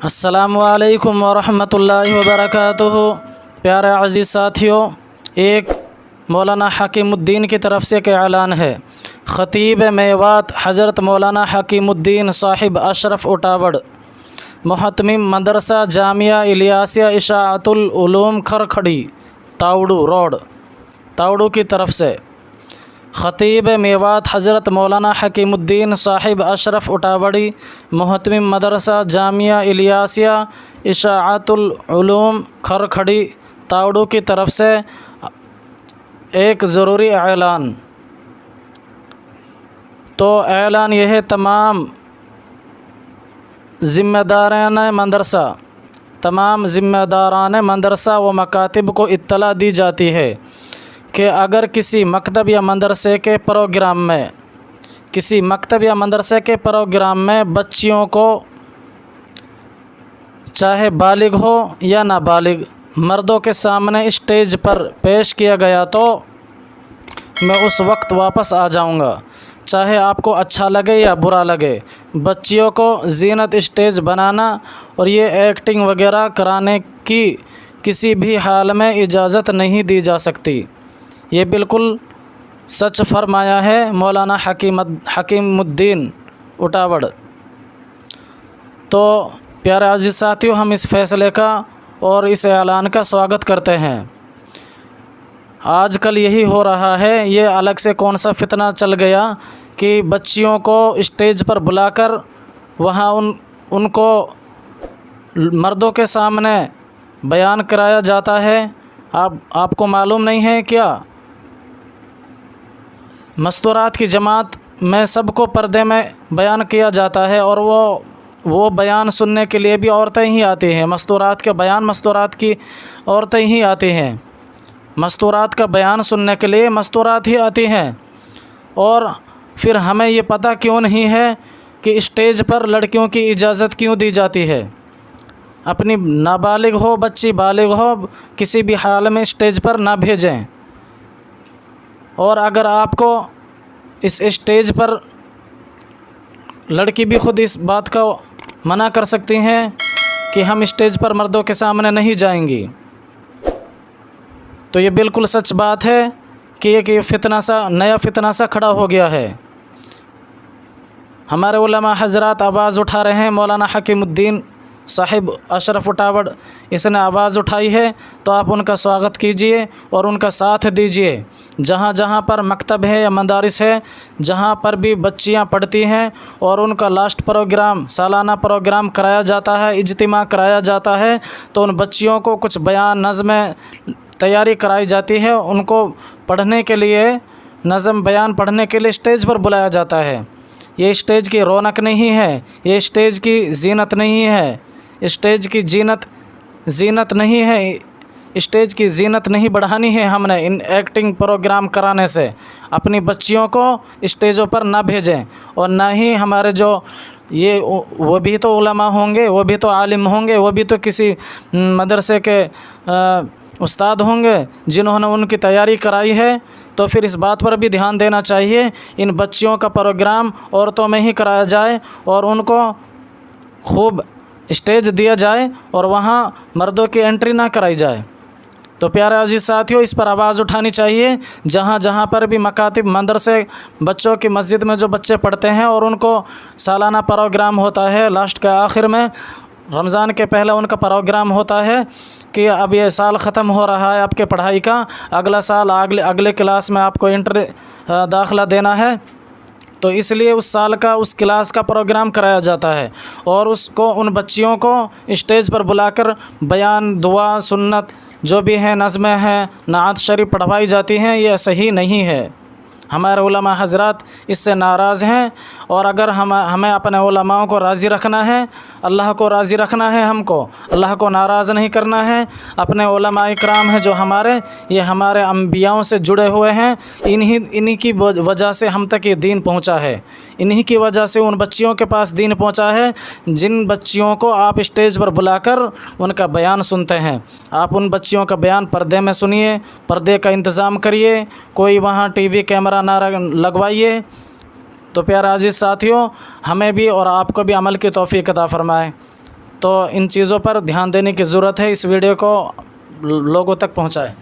السلام علیکم ورحمۃ اللہ وبرکاتہ۔ پیارے عزیز ساتھیوں، ایک مولانا حکیم الدین کی طرف سے ایک اعلان ہے۔ خطیب میوات حضرت مولانا حکیم الدین صاحب اشرف اٹاوڑ، محتمم مدرسہ جامعہ الیاسیہ اشاعت العلوم کھرکھڑی تاوڑو روڈ تاوڑو کی طرف سے خطیب میوات حضرت مولانا حکیم الدین صاحب اشرف اٹاوڑی، محتمم مدرسہ جامعہ الیاسیہ اشاعت العلوم کھرکھڑی تاوڑو کی طرف سے ایک ضروری اعلان۔ تو اعلان یہ ہے، تمام ذمہ داران مدرسہ و مکاتب کو اطلاع دی جاتی ہے کہ اگر کسی مکتب یا مدرسے کے پروگرام میں بچیوں کو، چاہے بالغ ہو یا نابالغ، مردوں کے سامنے اسٹیج پر پیش کیا گیا تو میں اس وقت واپس آ جاؤں گا، چاہے آپ کو اچھا لگے یا برا لگے۔ بچیوں کو زینت اسٹیج بنانا اور یہ ایکٹنگ وغیرہ کرانے کی کسی بھی حال میں اجازت نہیں دی جا سکتی۔ یہ بالکل سچ فرمایا ہے مولانا حکیم الدین اٹاوڑ۔ تو پیارے عزیز ساتھیوں، ہم اس فیصلے کا اور اس اعلان کا سواگت کرتے ہیں۔ آج کل یہی ہو رہا ہے، یہ الگ سے کون سا فتنہ چل گیا کہ بچیوں کو اسٹیج پر بلا کر وہاں ان کو مردوں کے سامنے بیان کرایا جاتا ہے۔ آپ کو معلوم نہیں ہے کیا؟ مستورات کی جماعت میں سب کو پردے میں بیان کیا جاتا ہے، اور وہ بیان سننے کے لیے بھی عورتیں ہی آتی ہیں۔ مستورات کی عورتیں ہی آتی ہیں، مستورات کا بیان سننے کے لیے مستورات ہی آتی ہیں۔ اور پھر ہمیں یہ پتہ کیوں نہیں ہے کہ اسٹیج پر لڑکیوں کی اجازت کیوں دی جاتی ہے؟ اپنی نابالغ ہو، بچی بالغ ہو، کسی بھی حال میں اسٹیج پر نہ بھیجیں۔ اور اگر آپ کو اس اسٹیج پر لڑکی بھی خود اس بات کا منع کر سکتی ہیں کہ ہم اسٹیج پر مردوں کے سامنے نہیں جائیں گی، تو یہ بالکل سچ بات ہے کہ یہ نیا فتنہ سا کھڑا ہو گیا ہے۔ ہمارے علماء حضرات آواز اٹھا رہے ہیں، مولانا حکیم الدین صاحب اشرف اٹاوڑ اس نے آواز اٹھائی ہے، تو آپ ان کا سواگت کیجئے اور ان کا ساتھ دیجئے۔ جہاں جہاں پر مکتب ہے یا مدارس ہے، جہاں پر بھی بچیاں پڑھتی ہیں اور ان کا لاسٹ پروگرام، سالانہ پروگرام کرایا جاتا ہے، اجتماع کرایا جاتا ہے، تو ان بچیوں کو کچھ بیان نظمیں تیاری کرائی جاتی ہے، ان کو پڑھنے کے لیے، نظم بیان پڑھنے کے لیے اسٹیج پر بلایا جاتا ہے۔ یہ اسٹیج کی رونق نہیں ہے، یہ اسٹیج کی زینت نہیں ہے، اسٹیج کی زینت نہیں ہے، اسٹیج کی زینت نہیں بڑھانی ہے۔ ہم نے ان ایکٹنگ پروگرام کرانے سے اپنی بچیوں کو اسٹیجوں پر نہ بھیجیں، اور نہ ہی ہمارے وہ بھی تو علماء ہوں گے، وہ بھی تو عالم ہوں گے، وہ بھی تو کسی مدرسے کے استاد ہوں گے جنہوں نے ان کی تیاری کرائی ہے، تو پھر اس بات پر بھی دھیان دینا چاہیے ان بچیوں کا پروگرام عورتوں میں ہی کرایا جائے اور ان کو خوب اسٹیج دیا جائے اور وہاں مردوں کی انٹری نہ کرائی جائے۔ تو پیارے عزیز ساتھیوں، اس پر آواز اٹھانی چاہیے۔ جہاں جہاں پر بھی مکاتب، مدرسے، بچوں کی مسجد میں جو بچے پڑھتے ہیں اور ان کو سالانہ پروگرام ہوتا ہے، لاسٹ کے آخر میں رمضان کے پہلے ان کا پروگرام ہوتا ہے کہ اب یہ سال ختم ہو رہا ہے آپ کے پڑھائی کا، اگلا سال اگلے کلاس میں آپ کو داخلہ دینا ہے، تو اس لیے اس سال کا اس کلاس کا پروگرام کرایا جاتا ہے، اور ان بچیوں کو اسٹیج پر بلا کر بیان، دعا، سنت جو بھی ہیں، نظمیں ہیں، نعت شریف پڑھوائی جاتی ہیں۔ یہ صحیح نہیں ہے۔ ہمارے علماء حضرات اس سے ناراض ہیں، اور اگر ہمیں اپنے علماء کو راضی رکھنا ہے، اللہ کو راضی رکھنا ہے، ہم کو اللہ کو ناراض نہیں کرنا ہے، اپنے علماء اکرام ہیں جو یہ ہمارے انبیاؤں سے جڑے ہوئے ہیں، انہی کی وجہ سے ہم تک یہ دین پہنچا ہے، انہی کی وجہ سے ان بچیوں کے پاس دین پہنچا ہے، جن بچیوں کو آپ اسٹیج پر بلا کر ان کا بیان سنتے ہیں۔ آپ ان بچیوں کا بیان پردے میں سنیے، پردے کا انتظام کریے، کوئی وہاں ٹی وی کیمرہ نہ لگوائیے۔ تو پیارے عزیز ساتھیوں، ہمیں بھی اور آپ کو بھی عمل کی توفیق عطا فرمائے۔ تو ان چیزوں پر دھیان دینے کی ضرورت ہے. اس ویڈیو کو لوگوں تک پہنچائیں.